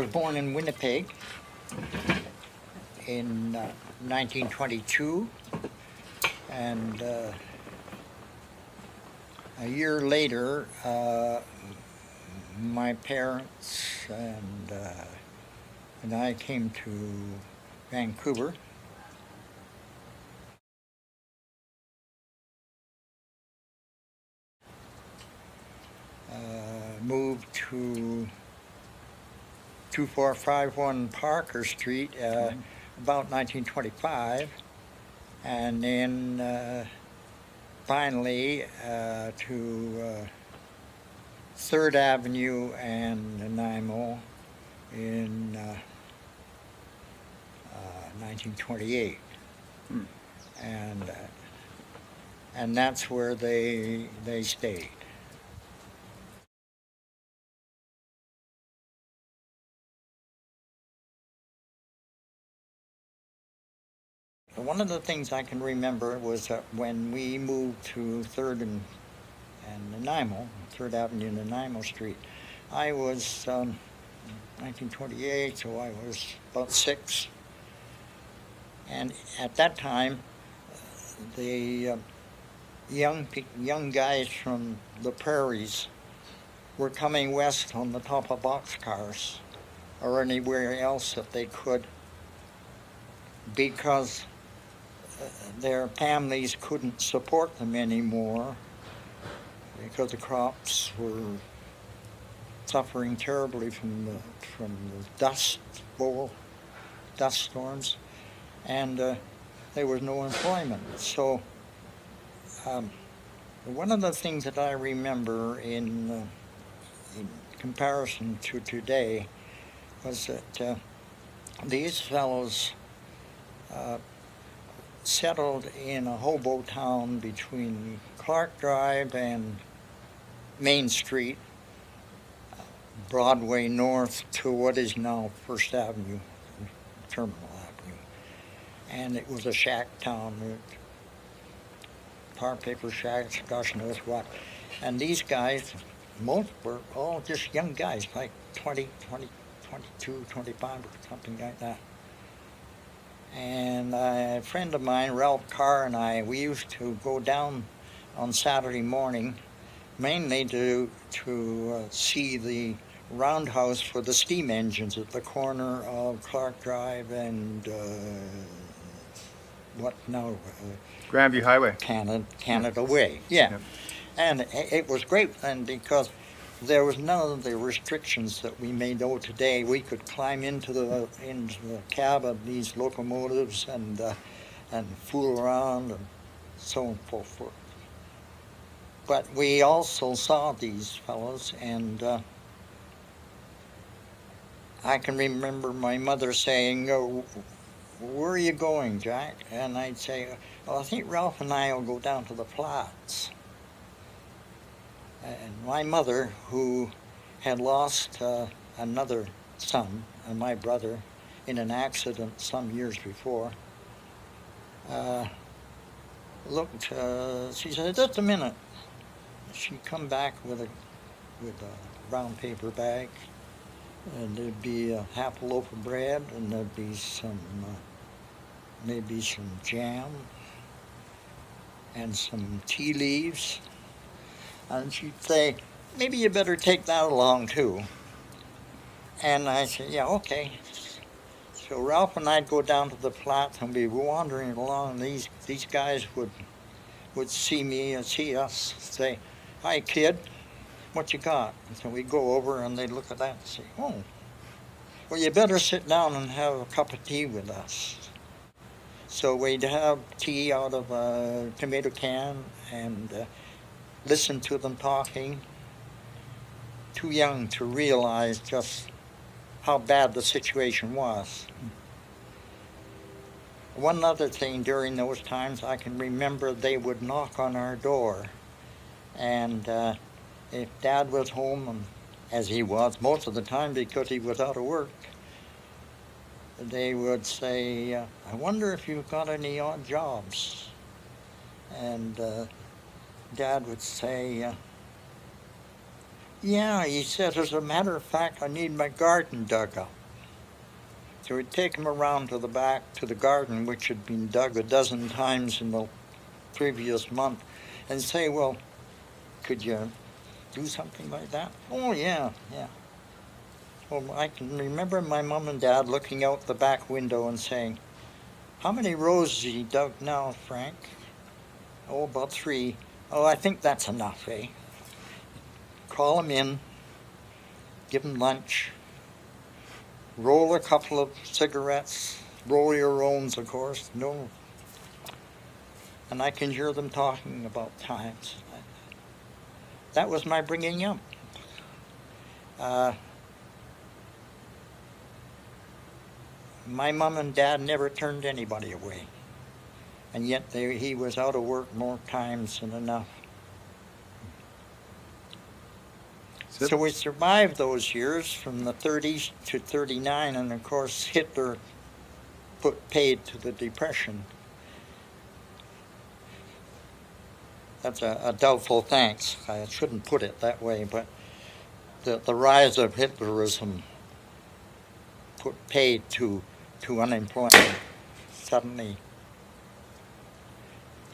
was born in Winnipeg in 1922, and a year later, my parents and I came to Vancouver. Moved to 2451 Parker Street about 1925, and then finally to 3rd Avenue and Nanaimo in 1928. And that's where they stayed. One of the things I can remember was when we moved to 3rd and Nanaimo, 3rd Avenue and Nanaimo Street. I was 1928, so I was about 6. And at that time, the young guys from the prairies were coming west on the top of boxcars or anywhere else that they could, because their families couldn't support them anymore because the crops were suffering terribly from the dust storms, and there was no employment. So one of the things that I remember in comparison to today was that these fellows settled in a hobo town between Clark Drive and Main Street, Broadway north to what is now First Avenue, Terminal Avenue. And it was a shack town, tar paper shacks, gosh knows what. And these guys, most were all just young guys, like 20, 22, 25 or something like that. And a friend of mine, Ralph Carr, and I, we used to go down on Saturday morning, mainly to see the roundhouse for the steam engines at the corner of Clark Drive and what now? Grandview Highway. Canada Way, yeah. Yep. And it was great, and because there was none of the restrictions that we may know today. We could climb into the cab of these locomotives and fool around and so on and so forth. But we also saw these fellows, and I can remember my mother saying, "Oh, where are you going, Jack?" And I'd say, "Well, I think Ralph and I will go down to the flats." And my mother, who had lost another son, my brother, in an accident some years before, looked, she said, "Just a minute." She'd come back with a brown paper bag, and there'd be a half a loaf of bread, and there'd be maybe some jam and some tea leaves. And she'd say, "Maybe you better take that along too." And I said, "Yeah, okay." So Ralph and I'd go down to the flats and we'd be wandering along. These guys would see me and see us, say, "Hi, kid, what you got?" And so we'd go over and they'd look at that and say, "Oh, well, you better sit down and have a cup of tea with us." So we'd have tea out of a tomato can and listen to them talking, too young to realize just how bad the situation was. One other thing during those times, I can remember they would knock on our door, and if Dad was home, and as he was most of the time because he was out of work, they would say, "I wonder if you've got any odd jobs." And Dad would say, Yeah, he said, as a matter of fact, I need my garden dug up. So we'd take him around to the back to the garden, which had been dug a dozen times in the previous month, and say, well, could you do something like that? Oh, yeah, yeah. Well, I can remember my mom and dad looking out the back window and saying, how many rows has he dug now, Frank? Oh, about 3. Oh, I think that's enough, eh? Call him in, give him lunch, roll a couple of cigarettes, roll your owns, of course, no. And I can hear them talking about times. That was my bringing up. My mom and dad never turned anybody away. And yet he was out of work more times than enough. So we survived those years from the 30s to 39, and of course Hitler put paid to the Depression. That's a doubtful thanks. I shouldn't put it that way, but the rise of Hitlerism put paid to unemployment. Suddenly,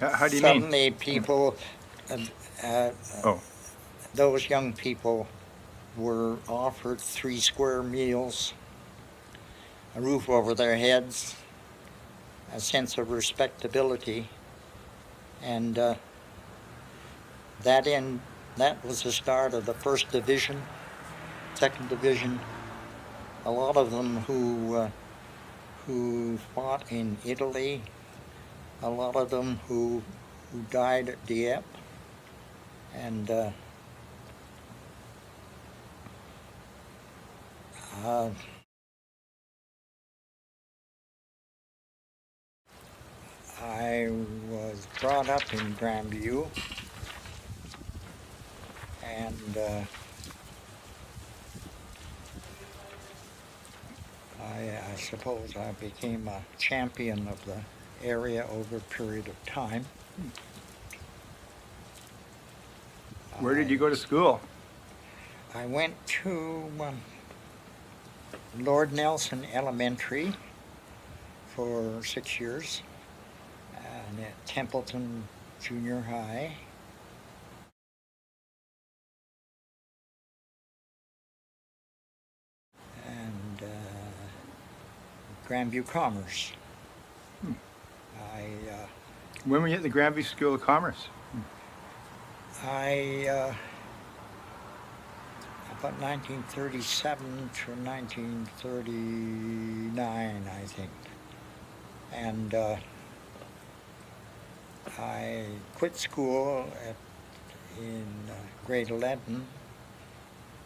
how do you mean? Suddenly people, those young people were offered 3 square meals, a roof over their heads, a sense of respectability, and that was the start of the 1st Division, 2nd Division. A lot of them who fought in Italy, a lot of them who died at Dieppe, and I was brought up in Grandview, and I suppose I became a champion of the area over a period of time. Where did you go to school? I went to Lord Nelson Elementary for 6 years, and at Templeton Junior High. And Grandview Commerce. When were you at the Grandview School of Commerce? About 1937 to 1939, I think. And I quit school in grade 11,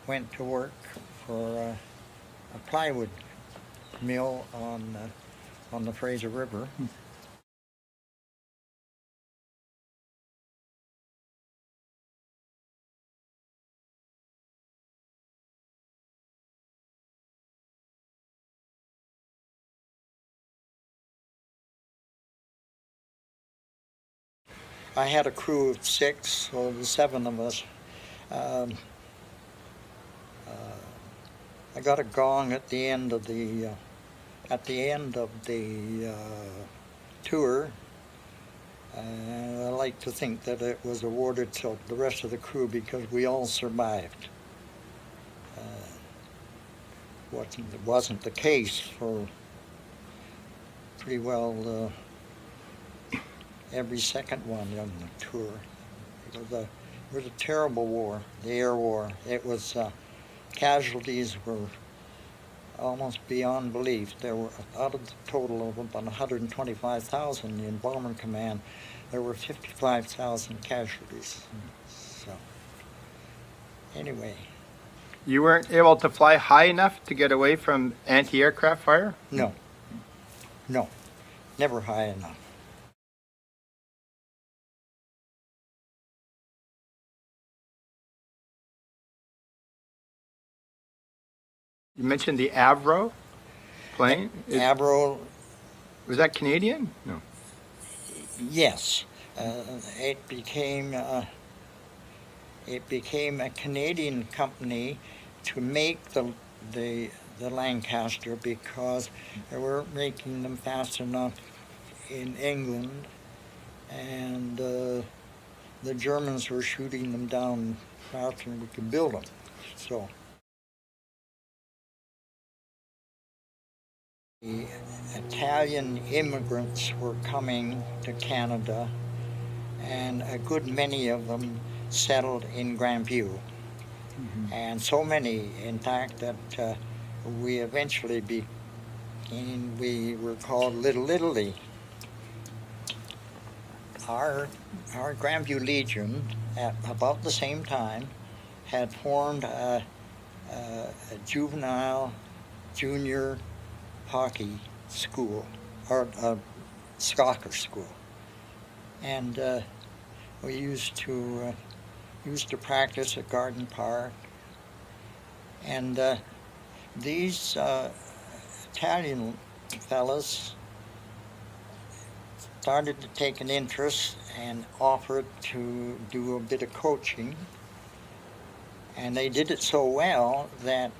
went to work for a plywood mill on the Fraser River. I had a crew of 6, so the 7 of us. I got a gong at the end of the tour. I like to think that it was awarded to the rest of the crew because we all survived. It wasn't the case for pretty well every second one on the tour. It was a terrible war, the air war. It was casualties were almost beyond belief. There were, out of the total of about 125,000 in Bomber Command, there were 55,000 casualties. So, anyway. You weren't able to fly high enough to get away from anti-aircraft fire? No, never high enough. You mentioned the Avro plane. Avro. Was that Canadian? No. Yes. It became it became a Canadian company to make the Lancaster because they weren't making them fast enough in England, and the Germans were shooting them down faster than we could build them. So the Italian immigrants were coming to Canada, and a good many of them settled in Grandview. Mm-hmm. And so many, in fact, that we eventually we were called Little Italy. Our Grandview Legion, at about the same time, had formed a juvenile junior hockey school, or a soccer school, and we used to practice at Garden Park, and these Italian fellas started to take an interest and offered to do a bit of coaching, and they did it so well that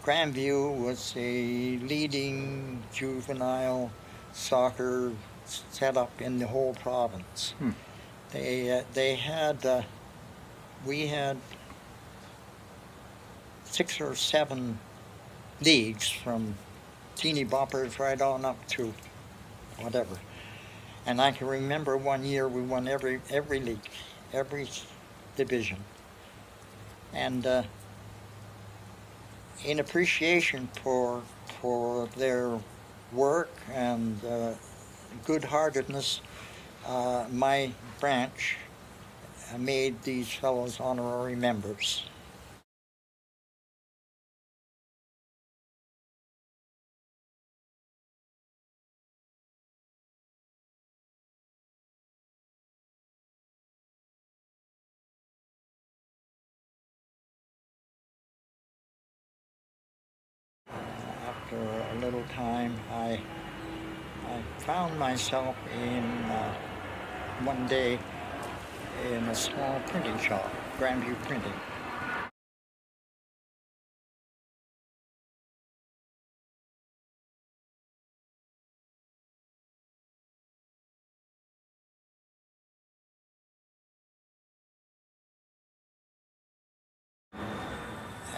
Grandview was a leading juvenile soccer setup in the whole province. They had we had 6 or 7 leagues, from teeny boppers right on up to whatever. And I can remember one year we won every league, every division. And in appreciation for their work and good-heartedness, my branch made these fellows honorary members. After a little time, I found myself in one day in a small printing shop, Grandview Printing.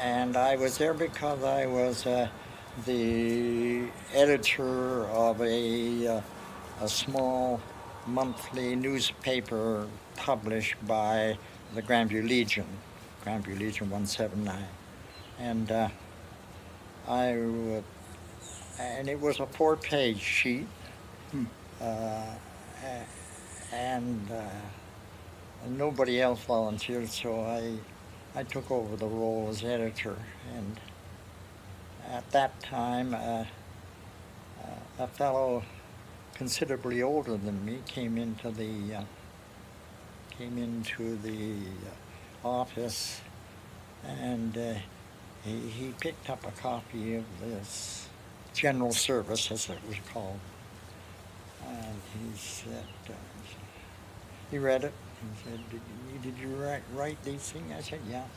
And I was there because I was the editor of a small monthly newspaper published by the Grandview Legion 179. And and it was a 4-page sheet, and nobody else volunteered, so I took over the role as editor. And at that time, a fellow considerably older than me came into the office, and he picked up a copy of this General Service, as it was called, and he said, he read it. He said, did you write these things? I said, yeah.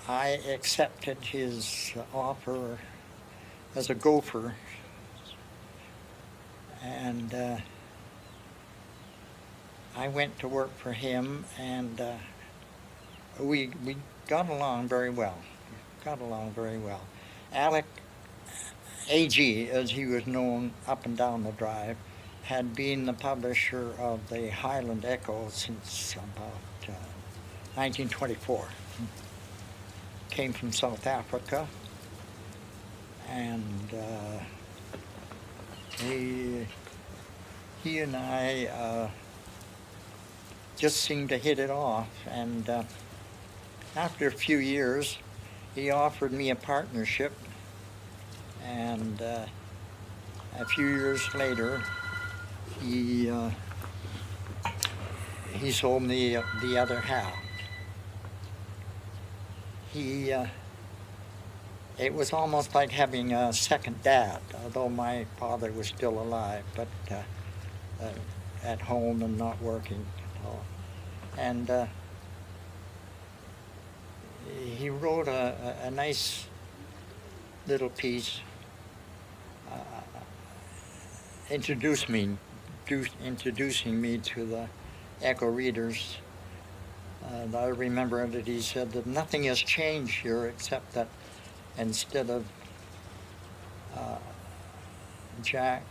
I accepted his offer as a gopher, and I went to work for him, and we got along very well. Alec A.G., as he was known up and down the drive, had been the publisher of the Highland Echo since about 1924. Came from South Africa, and he and I just seemed to hit it off, and after a few years he offered me a partnership, and a few years later he sold me the other half. It was almost like having a second dad, although my father was still alive, but at home and not working at all. And he wrote a nice little piece introducing me to the Echo readers. And I remember that he said that nothing has changed here except that instead of Jack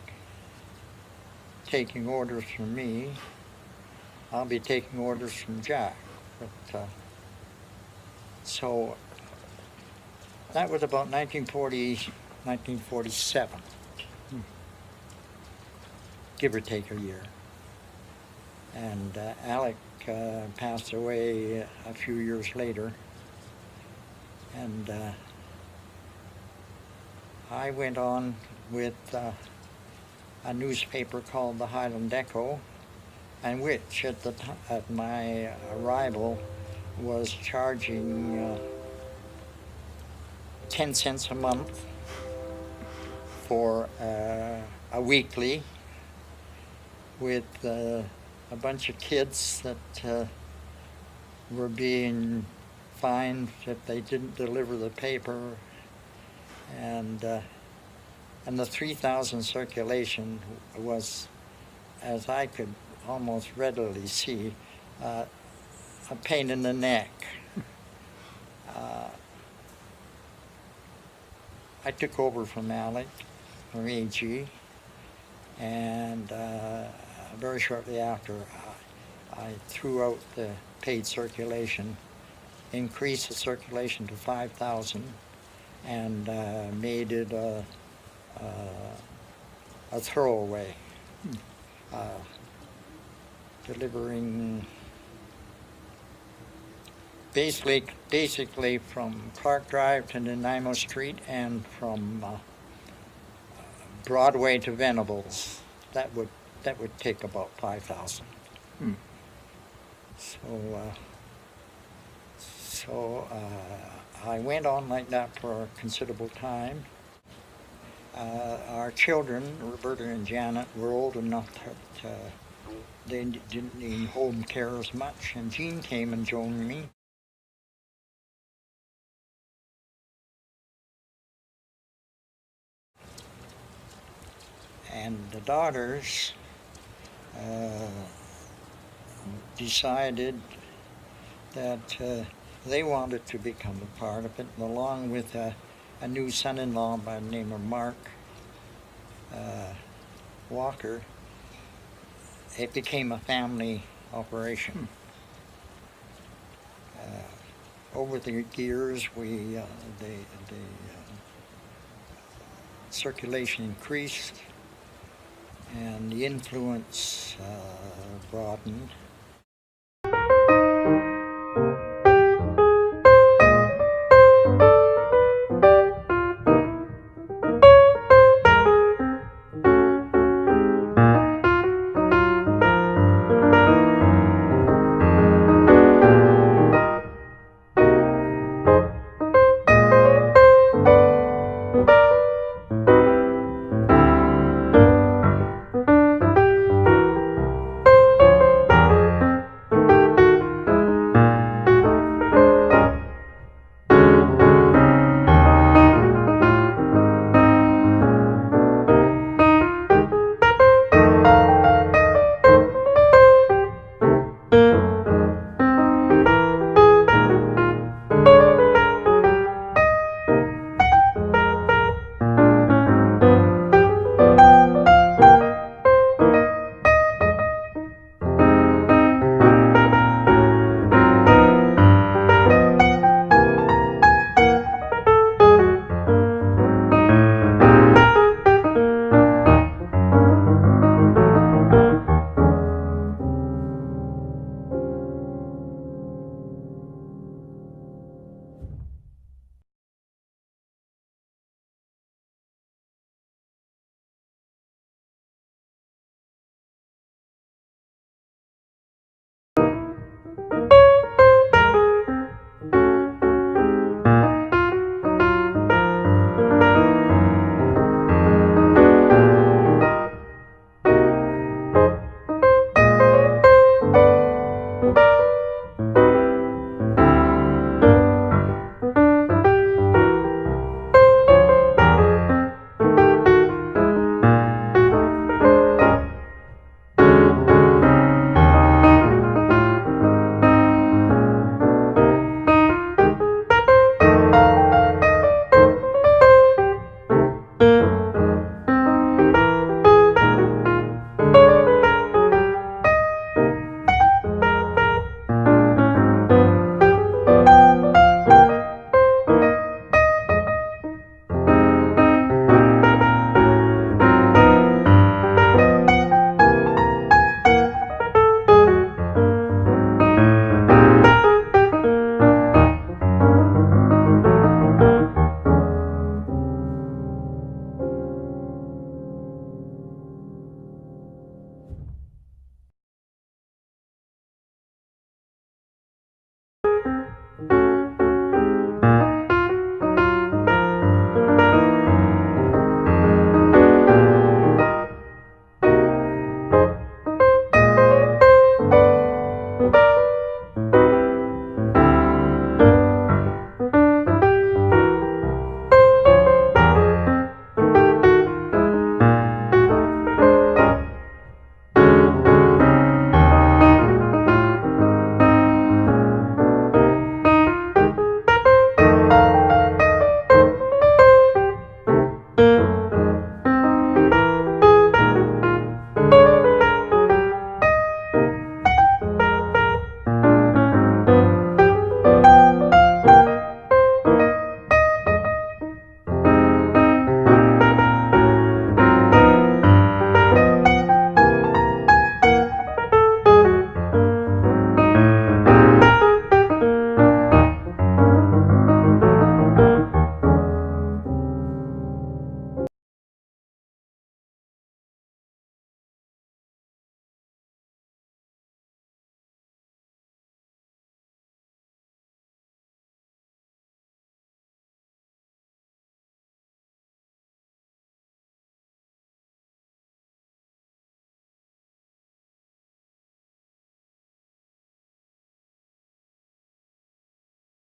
taking orders from me, I'll be taking orders from Jack. But, so that was about 1947, give or take a year. And Alec passed away a few years later. And I went on with a newspaper called the Highland Echo, and which at my arrival was charging 10 cents a month for a weekly, with a bunch of kids that were being fined if they didn't deliver the paper, and the 3,000 circulation was, as I could almost readily see, a pain in the neck. I took over from Alec, from AG, and very shortly after, I threw out the paid circulation, increased the circulation to 5,000, and made it a throwaway, delivering basically from Clark Drive to Nanaimo Street and from Broadway to Venables. That would take about 5,000. So I went on like that for a considerable time. Our children, Roberta and Janet, were old enough that they didn't need home care as much, and Jean came and joined me. And the daughters decided that they wanted to become a part of it, along with a new son-in-law by the name of Mark Walker. It became a family operation. Over the years, the circulation increased, and the influence broadened.